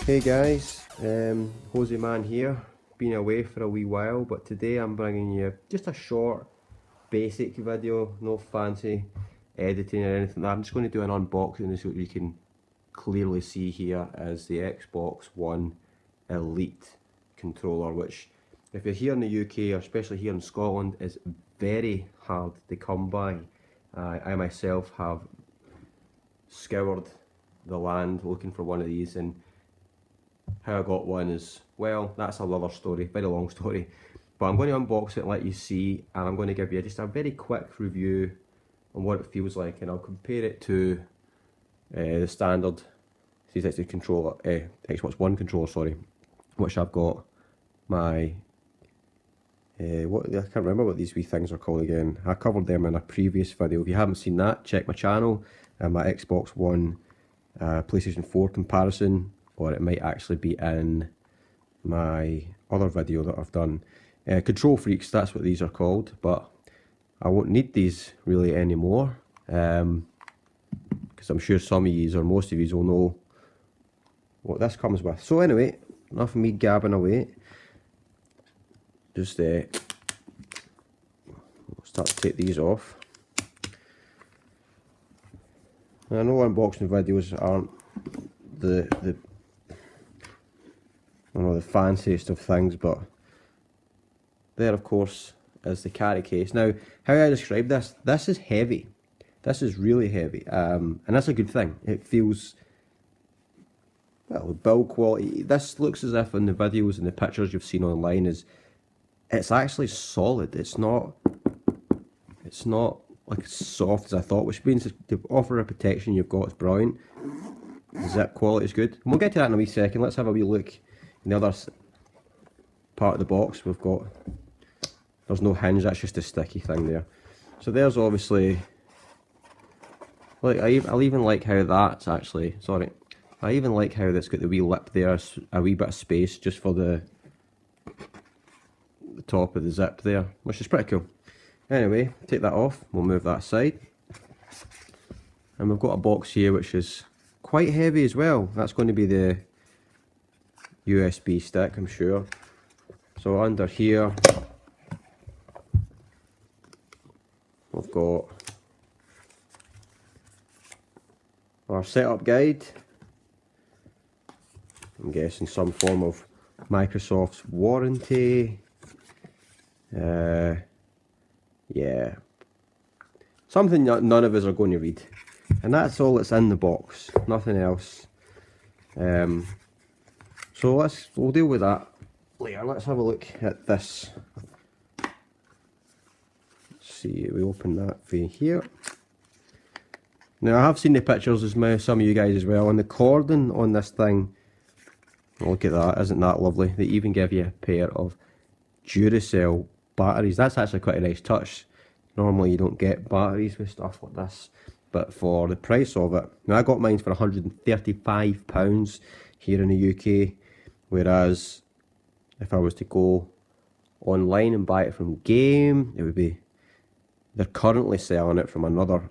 Hey guys, Jose Man here. Been away for a wee while, but today I'm bringing you just a short, basic video, no fancy editing or anything. I'm just going to do an unboxing so you can clearly see here as the Xbox One Elite controller, which if you're here in the UK, or especially here in Scotland, is very hard to come by. I myself have scoured the land looking for one of these, and how I got one is, well, that's another story, very long story. But I'm going to unbox it and let you see, and I'm going to give you just a very quick review on what it feels like, and I'll compare it to the standard 360 controller, Xbox One controller, sorry, which I've got my, I can't remember what these wee things are called again. I covered them in a previous video. If you haven't seen that, check my channel, my Xbox One PlayStation 4 comparison, or it might actually be in my other video that I've done. Control Freaks, that's what these are called, but I won't need these really anymore, because I'm sure some of you or most of you will know what this comes with. So anyway, enough of me gabbing away. Just start to take these off. I know unboxing videos aren't the fanciest of things, but there of course is the carry case. Now, how I describe this is heavy. This is really heavy, and that's a good thing. It feels, well, the build quality, this looks as if in the videos and the pictures you've seen online it's actually solid. It's not like as soft as I thought, which means to offer a protection you've got is brilliant. The zip quality is good, and we'll get to that in a wee second. Let's have a wee look in the other part of the box. There's no hinge, that's just a sticky thing there. So there's obviously, like, I'll even like how that's actually, sorry, I even like how that's got the wee lip there, a wee bit of space just for the top of the zip there, which is pretty cool. Anyway, take that off, we'll move that aside. And we've got a box here which is quite heavy as well. That's going to be the USB stick, I'm sure. So under here we've got our setup guide. I'm guessing some form of Microsoft's warranty. Yeah, something that none of us are going to read, and that's all that's in the box, nothing else. So we'll deal with that later. Let's have a look at this. Let's see, we open that for here. Now, I have seen the pictures, as some of you guys as well, and the cording on this thing, look at that, isn't that lovely? They even give you a pair of Duracell batteries. That's actually quite a nice touch. Normally you don't get batteries with stuff like this, but for the price of it, now I got mine for £135 here in the UK, whereas if I was to go online and buy it from Game, it would be, they're currently selling it from another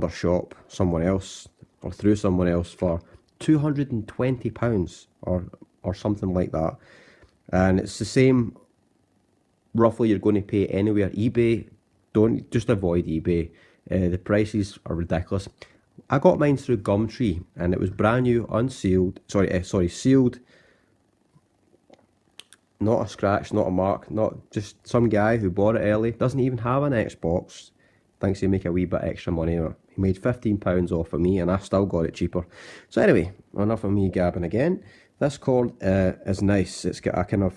shop somewhere else, or through someone else, for £220 or something like that. And it's the same, roughly, you're going to pay anywhere. eBay, don't, just avoid eBay. The prices are ridiculous. I got mine through Gumtree, and it was brand new, unsealed, sealed. Not a scratch, not a mark, not just some guy who bought it early, doesn't even have an Xbox, thinks he'll make a wee bit extra money. He made £15 off of me, and I still got it cheaper. So anyway, enough of me gabbing again. This cord is nice. It's got a kind of,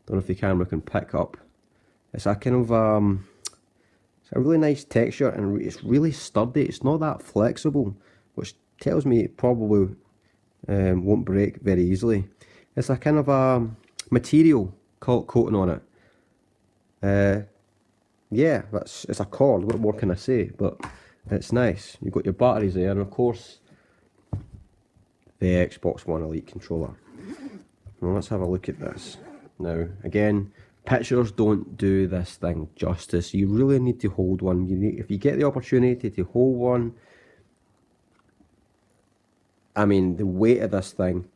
don't know if the camera can pick up, it's a kind of a really nice texture, and it's really sturdy. It's not that flexible, which tells me it probably won't break very easily. It's a kind of a material coating on it. Yeah, it's a cord. What more can I say? But it's nice. You've got your batteries there, and of course the Xbox One Elite controller. Well, let's have a look at this. Now, again, pictures don't do this thing justice. You really need to hold one. If you get the opportunity to hold one, I mean, the weight of this thing.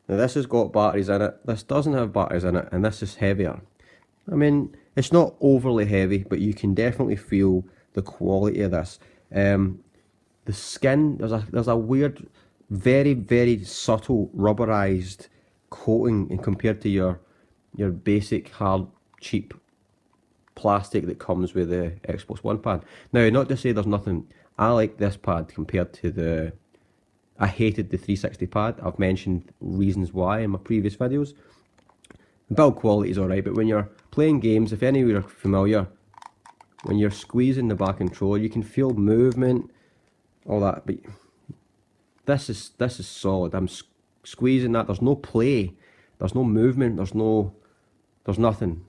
Now, this has got batteries in it. This doesn't have batteries in it, and this is heavier. I mean, it's not overly heavy, but you can definitely feel the quality of this. The skin, there's a weird, very, very subtle rubberized coating, and compared to your basic hard, cheap plastic that comes with the Xbox One pad. Now, not to say there's nothing. I like this pad compared to I hated the 360 pad. I've mentioned reasons why in my previous videos. The build quality is alright, but when you're playing games, if any of you are familiar, when you're squeezing the back controller, you can feel movement, all that. But this is solid. I'm squeezing that. There's no play. There's no movement. There's nothing.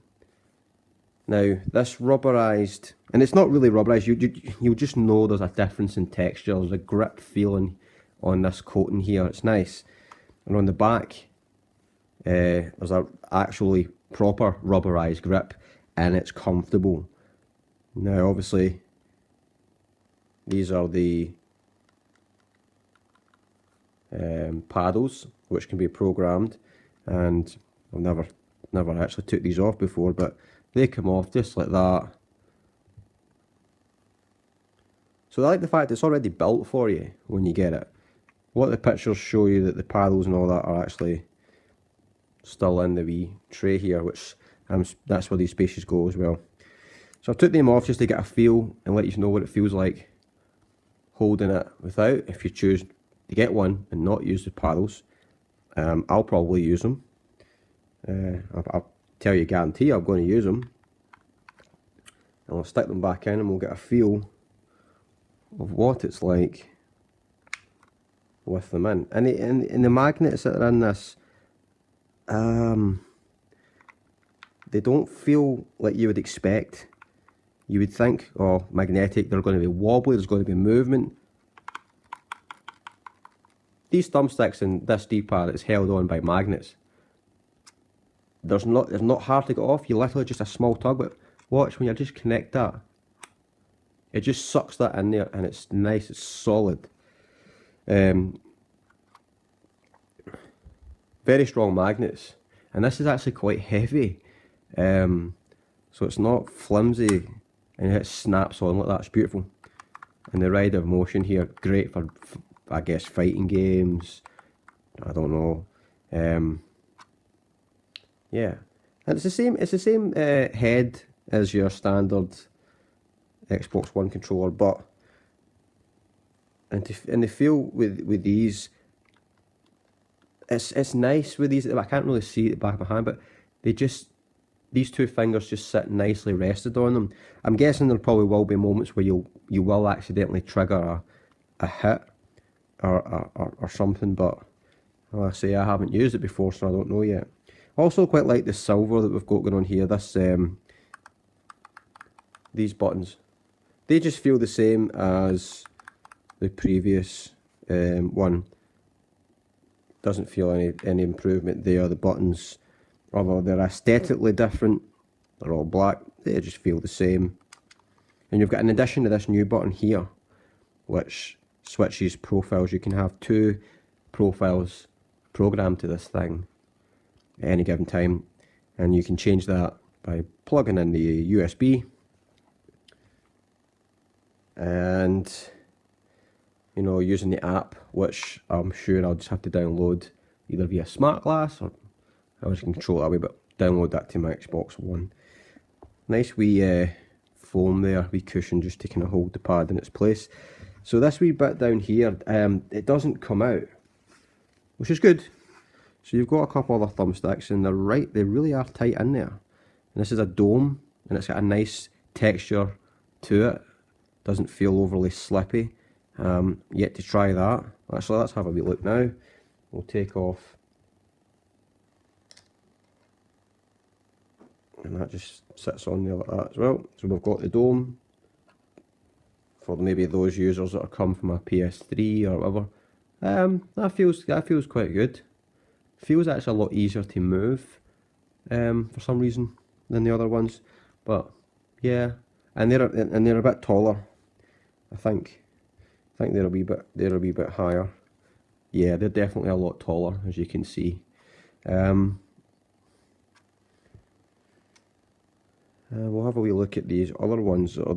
Now, this rubberized, and it's not really rubberized. You'll just know there's a difference in texture. There's a grip feeling on this coating here. It's nice. And on the back, there's a actually proper rubberized grip, and it's comfortable. Now, obviously, these are the paddles, which can be programmed, and I've never actually took these off before, but they come off just like that. So I like the fact it's already built for you when you get it. What the pictures show you that the paddles and all that are actually still in the wee tray here, which that's where these spaces go as well. So I took them off just to get a feel and let you know what it feels like holding it without. If you choose to get one and not use the paddles, I'll probably use them. I'll tell you, guarantee I'm going to use them. And I'll stick them back in, and we'll get a feel of what it's like with them in. And the magnets that are in this, they don't feel like you would expect. You would think, oh, magnetic, they're going to be wobbly, there's going to be movement. These thumbsticks and this D-pad is held on by magnets. They're not hard to get off. You literally just a small tug, but watch when you just connect that. It just sucks that in there, and it's nice, it's solid. Very strong magnets, and this is actually quite heavy. So it's not flimsy, and it snaps on like that. It's beautiful. And the ride of motion here, great for I guess fighting games. I don't know. Yeah, and it's the same head as your standard Xbox One controller, but and the feel with these, it's nice with these. I can't really see the back of my hand, but these two fingers just sit nicely rested on them. I'm guessing there probably will be moments where you will accidentally trigger a hit or something, but like I say, I haven't used it before, so I don't know yet. I also quite like the silver that we've got going on here. This these buttons, they just feel the same as the previous one. Doesn't feel any improvement there. The buttons, although they're aesthetically different, they're all black, they just feel the same. And you've got, in addition to this new button here, which switches profiles, you can have 2 profiles programmed to this thing at any given time, and you can change that by plugging in the USB, and using the app, which I'm sure I'll just have to download either via Smart Glass, or I just can control it that way, but download that to my Xbox One. Nice wee foam there, wee cushion just to kind of hold the pad in its place. So this wee bit down here, it doesn't come out, which is good. So you've got a couple other thumbsticks, and they really are tight in there. And this is a dome, and it's got a nice texture to it. Doesn't feel overly slippy. Yet to try that. Actually, let's have a wee look now. We'll take off, and that just sits on there like that as well. So we've got the dome for maybe those users that are come from a PS3 or whatever. That feels quite good. Feels actually a lot easier to move for some reason than the other ones, but yeah, and they're a bit taller. I think they're a wee bit higher. Yeah, they're definitely a lot taller, as you can see. We'll have a wee look at these other ones that are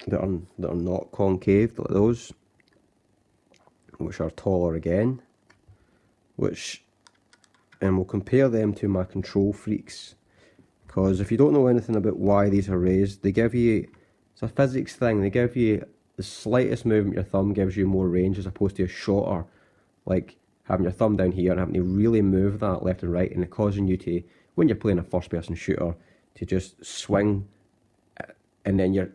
that are not concave, like those, which are taller again. And we'll compare them to my KontrolFreeks, because if you don't know anything about why these are raised, they give you, it's a physics thing, they give you the slightest movement your thumb gives you more range as opposed to a shorter, like having your thumb down here and having to really move that left and right, and it causing you to, when you're playing a first person shooter, to just swing, and then your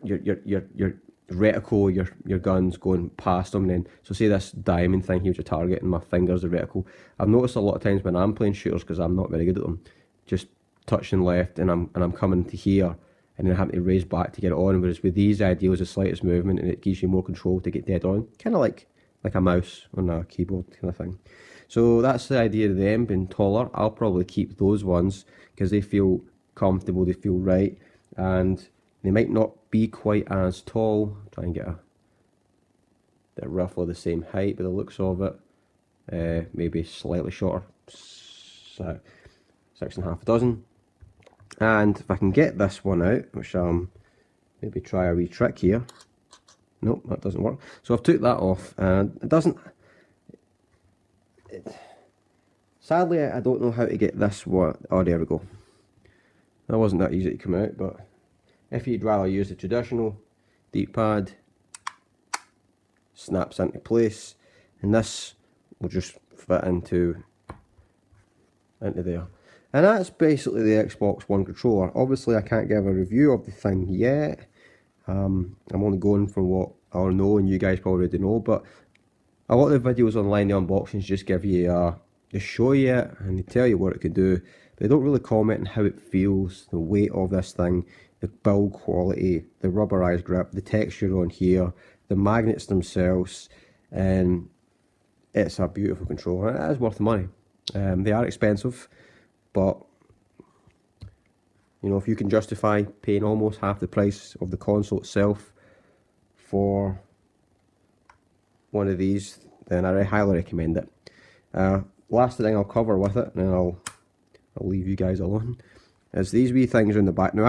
reticle, your gun's going past them, and then, so say this diamond thing, here's your target and my finger's the reticle. I've noticed a lot of times when I'm playing shooters, because I'm not very good at them, just touching left and I'm coming to here, and then having to raise back to get it on, whereas with these ideas, the slightest movement and it gives you more control to get dead on, kind of like a mouse on a keyboard kind of thing. So that's the idea of them being taller. I'll probably keep those ones because they feel comfortable, they feel right, and they might not be quite as tall. Try and get they're roughly the same height by the looks of it. Maybe slightly shorter, 6.5 dozen. And if I can get this one out, which maybe try a wee trick here. Nope, that doesn't work. So I've took that off, and it doesn't. Sadly, I don't know how to get this one. Oh, there we go. That wasn't that easy to come out, but if you'd rather use the traditional D-pad, snaps into place, and this will just fit into there. And that's basically the Xbox One controller. Obviously I can't give a review of the thing yet. I'm only going from what I know, and you guys probably already know, but a lot of the videos online, the unboxings, just give you they show you it and they tell you what it can do. They don't really comment on how it feels, the weight of this thing, the build quality, the rubberized grip, the texture on here, the magnets themselves, and it's a beautiful controller. It is worth the money. They are expensive, but you know, if you can justify paying almost half the price of the console itself for one of these, then I highly recommend it. Last thing I'll cover with it, and then I'll leave you guys alone, is these wee things in the back. Now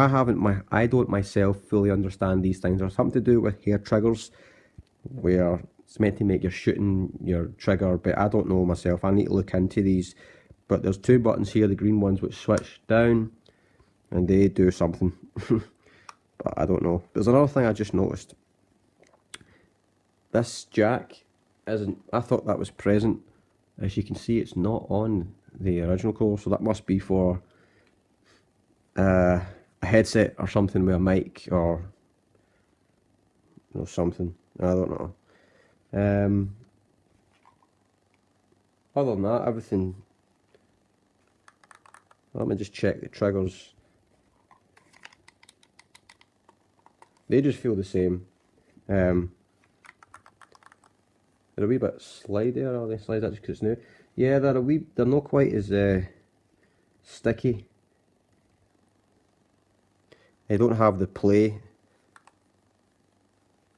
I don't myself fully understand these things. There's something to do with hair triggers, where it's meant to make your shooting your trigger, but I don't know myself. I need to look into these. But there's two buttons here, the green ones, which switch down, and they do something. But I don't know. There's another thing I just noticed. This jack isn't, I thought that was present. As you can see, it's not on the original controller, so that must be for a headset or something with a mic, or something. I don't know. Other than that, everything. Let me just check the triggers. They just feel the same. They're a wee bit slidey, or are they slide actually because it's new? Yeah, they're not quite as sticky. They don't have the play.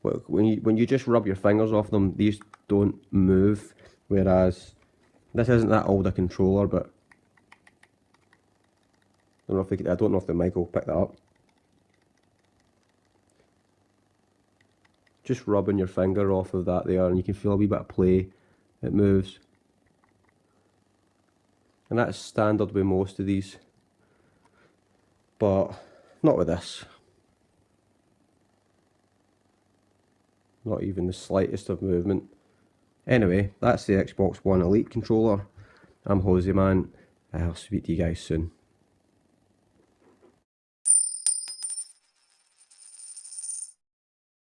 When you just rub your fingers off them, these don't move. Whereas this isn't that old a controller, but I don't know if the mic will pick that up. Just rubbing your finger off of that there, and you can feel a wee bit of play. It moves. And that's standard with most of these. But not with this. Not even the slightest of movement. Anyway, that's the Xbox One Elite controller. I'm Jose Man. I'll speak to you guys soon.